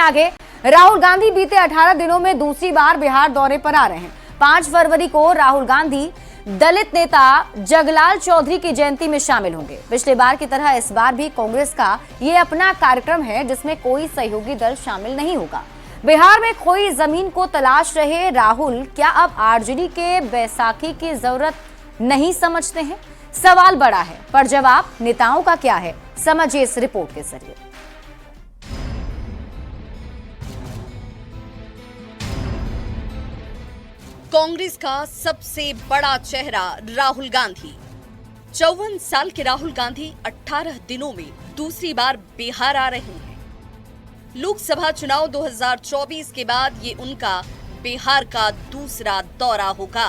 आगे। राहुल गांधी बीते 18 दिनों में दूसरी बार बिहार दौरे पर आ रहे हैं। 5 फरवरी को राहुल गांधी दलित नेता जगलाल चौधरी की जयंती में शामिल होंगे। पिछली बार की तरह इस बार भी कांग्रेस का ये अपना कार्यक्रम है जिसमें कोई सहयोगी दल शामिल नहीं होगा। बिहार में खोई जमीन को तलाश रहे राहुल क्या अब आरजेडी के बैसाखी की जरूरत नहीं समझते हैं? सवाल बड़ा है, पर जवाब नेताओं का क्या है, समझिए इस रिपोर्ट के जरिए। कांग्रेस का सबसे बड़ा चेहरा राहुल गांधी। 54 साल के राहुल गांधी 18 दिनों में दूसरी बार बिहार आ रहे हैं। लोकसभा चुनाव 2024 के बाद ये उनका बिहार का दूसरा दौरा होगा।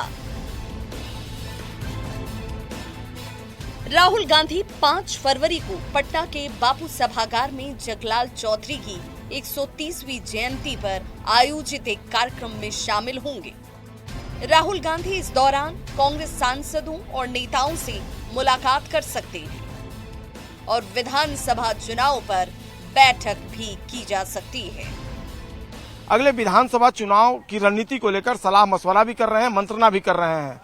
राहुल गांधी 5 फरवरी को पटना के बापू सभागार में जगलाल चौधरी की 130वीं जयंती पर आयोजित एक कार्यक्रम में शामिल होंगे। राहुल गांधी इस दौरान कांग्रेस सांसदों और नेताओं से मुलाकात कर सकते हैं और विधानसभा चुनाव पर बैठक भी की जा सकती है। अगले विधानसभा चुनाव की रणनीति को लेकर सलाह मशवरा भी कर रहे हैं, मंत्रणा भी कर रहे हैं।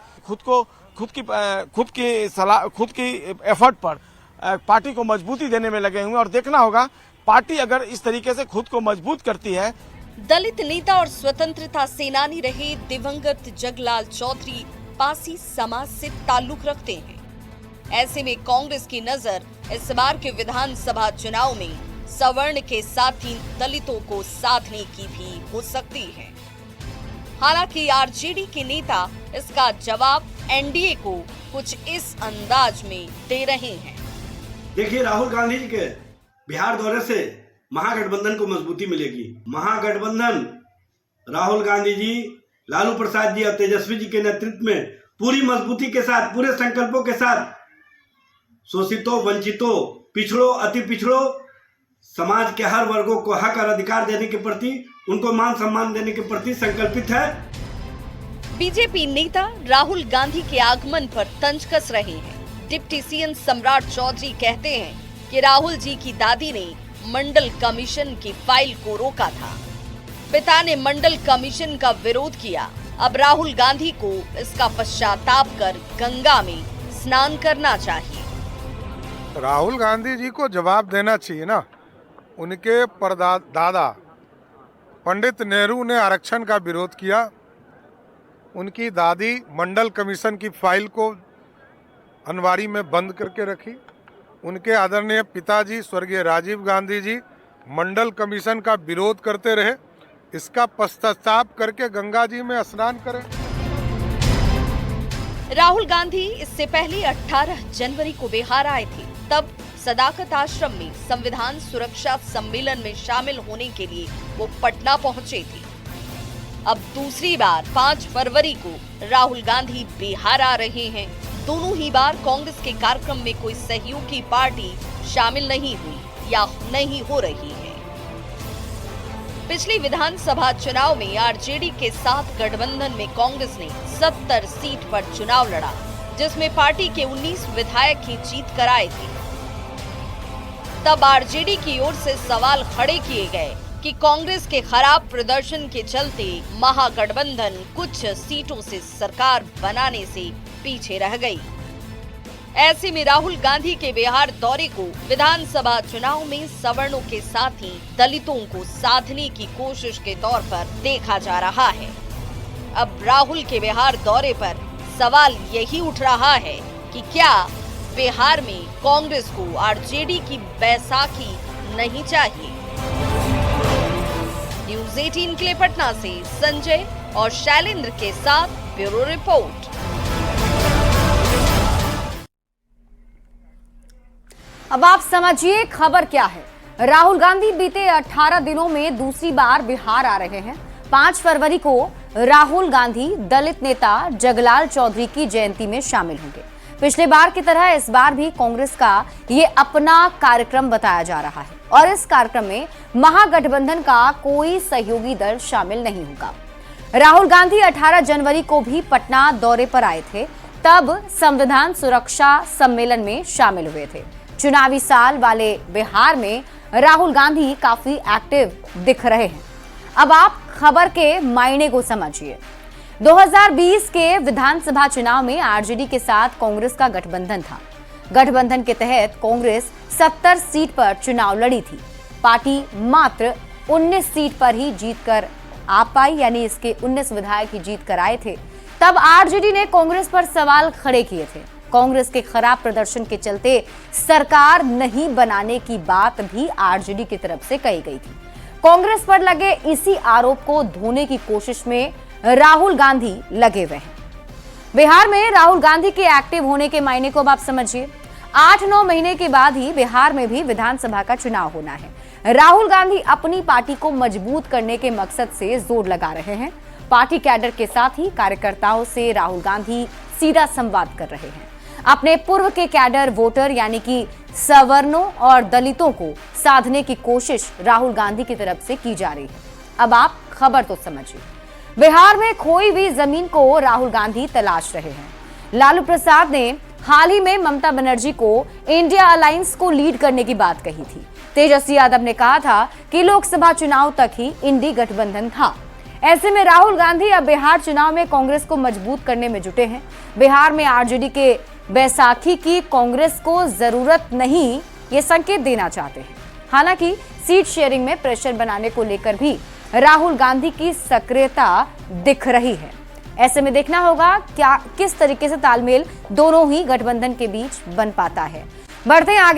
खुद की एफर्ट पर पार्टी को मजबूती देने में लगे हुए और देखना होगा पार्टी अगर इस तरीके से खुद को मजबूत करती है। दलित नेता और स्वतंत्रता सेनानी रहे दिवंगत जगलाल चौधरी पासी समाज से ताल्लुक रखते हैं। ऐसे में कांग्रेस की नजर इस बार के विधानसभा चुनाव में सवर्ण के साथ ही दलितों को साधने की भी हो सकती है। हालांकि आरजेडी के नेता इसका जवाब एनडीए को कुछ इस अंदाज में दे रहे हैं। देखिए, राहुल गांधी जी के बिहार दौरे से महागठबंधन को मजबूती मिलेगी। महागठबंधन राहुल गांधी जी, लालू प्रसाद जी और तेजस्वी जी के नेतृत्व में पूरी मजबूती के साथ, पूरे संकल्पों के साथ शोषितों, वंचितों, पिछड़ों, अति पिछड़ों समाज के हर वर्गों को हक और अधिकार देने के प्रति, उनको मान सम्मान देने के प्रति संकल्पित है। बीजेपी नेता राहुल गांधी के आगमन पर तंज कस रहे हैं। डिप्टी सीएम सम्राट चौधरी कहते हैं कि राहुल जी की दादी ने मंडल कमीशन की फाइल को रोका था। पिता ने मंडल कमीशन का विरोध किया। अब राहुल गांधी को इसका पश्चाताप कर गंगा में स्नान करना चाहिए। राहुल गांधी जी को जवाब देना चाहिए ना। उनके परदादा पंडित नेहरू ने आरक्षण का विरोध किया। उनकी दादी मंडल कमीशन की फाइल को अनवारी में बंद करके रखी। उनके आदरणीय पिताजी स्वर्गीय राजीव गांधी जी मंडल कमीशन का विरोध करते रहे। इसका पश्चाताप करके गंगा जी में स्नान करें। राहुल गांधी इससे पहले 18 जनवरी को बिहार आए थे। तब सदाकत आश्रम में संविधान सुरक्षा सम्मेलन में शामिल होने के लिए वो पटना पहुंचे थे। अब दूसरी बार 5 फरवरी को राहुल गांधी बिहार आ रहे हैं। दोनों ही बार कांग्रेस के कार्यक्रम में कोई सहयोगी पार्टी शामिल नहीं हुई या नहीं हो रही है। पिछले विधानसभा चुनाव में आरजेडी के साथ गठबंधन में कांग्रेस ने 70 सीट पर चुनाव लड़ा, जिसमें पार्टी के 19 विधायक ही जीत कर आए थे। तब आरजेडी की ओर से सवाल खड़े किए गए कि कांग्रेस के खराब प्रदर्शन के चलते महागठबंधन कुछ सीटों से सरकार बनाने से पीछे रह गई। ऐसे में राहुल गांधी के बिहार दौरे को विधानसभा चुनाव में सवर्णों के साथ ही दलितों को साधने की कोशिश के तौर पर देखा जा रहा है। अब राहुल के बिहार दौरे पर सवाल यही उठ रहा है कि क्या बिहार में कांग्रेस को आरजेडी की बैसाखी नहीं चाहिए। न्यूज़ 18 के लिए पटना से संजय और शैलेंद्र के साथ ब्यूरो रिपोर्ट। अब आप समझिए खबर क्या है। राहुल गांधी बीते 18 दिनों में दूसरी बार बिहार आ रहे हैं। 5 फरवरी को राहुल गांधी दलित नेता जगलाल चौधरी की जयंती में शामिल होंगे। पिछले बार की तरह इस बार भी कांग्रेस का ये अपना कार्यक्रम बताया जा रहा है और इस कार्यक्रम में महागठबंधन का कोई सहयोगी दल शामिल नहीं होगा। राहुल गांधी 18 जनवरी को भी पटना दौरे पर आए थे। तब संविधान सुरक्षा सम्मेलन में शामिल हुए थे। चुनावी साल वाले बिहार में राहुल गांधी काफी एक्टिव दिख रहे हैं। अब आप खबर के मायने को समझिए। 2020 के विधानसभा चुनाव में आरजेडी के साथ कांग्रेस का गठबंधन था। गठबंधन के तहत कांग्रेस 70 सीट पर चुनाव लड़ी थी। पार्टी मात्र 19 सीट पर ही जीत कर आ पाई, यानी इसके 19 विधायक ही जीत कर आए थे। तब आरजेडी ने कांग्रेस पर सवाल खड़े किए थे। कांग्रेस के खराब प्रदर्शन के चलते सरकार नहीं बनाने की बात भी आरजेडी की तरफ से कही गई थी। कांग्रेस पर लगे इसी आरोप को धोने की कोशिश में राहुल गांधी लगे हुए हैं। बिहार में राहुल गांधी के एक्टिव होने के मायने को अब आप समझिए। 8-9 महीने के बाद ही बिहार में भी विधानसभा का चुनाव होना है। राहुल गांधी अपनी पार्टी को मजबूत करने के मकसद से जोर लगा रहे हैं। पार्टी कैडर के साथ ही कार्यकर्ताओं से राहुल गांधी सीधा संवाद कर रहे हैं। अपने पूर्व के कैडर वोटर यानी कि सवर्णों और दलितों को साधने की कोशिश राहुल गांधी की तरफ से की जा रही है। अब आप खबर तो समझिए। बिहार में खोई हुई जमीन को राहुल गांधी तलाश रहे हैं। लालू प्रसाद ने हाल ही में ममता बनर्जी को इंडिया अलायंस को लीड करने की बात कही थी। तेजस्वी यादव ने कहा था कि लोकसभा चुनाव तक ही इंडी गठबंधन था। ऐसे में राहुल गांधी अब बिहार चुनाव में कांग्रेस को मजबूत करने में जुटे हैं। बिहार में आरजेडी के बैसाखी की कांग्रेस को जरूरत नहीं, ये संकेत देना चाहते हैं। हालांकि सीट शेयरिंग में प्रेशर बनाने को लेकर भी राहुल गांधी की सक्रियता दिख रही है। ऐसे में देखना होगा क्या किस तरीके से तालमेल दोनों ही गठबंधन के बीच बन पाता है। बढ़ते हैं आगे।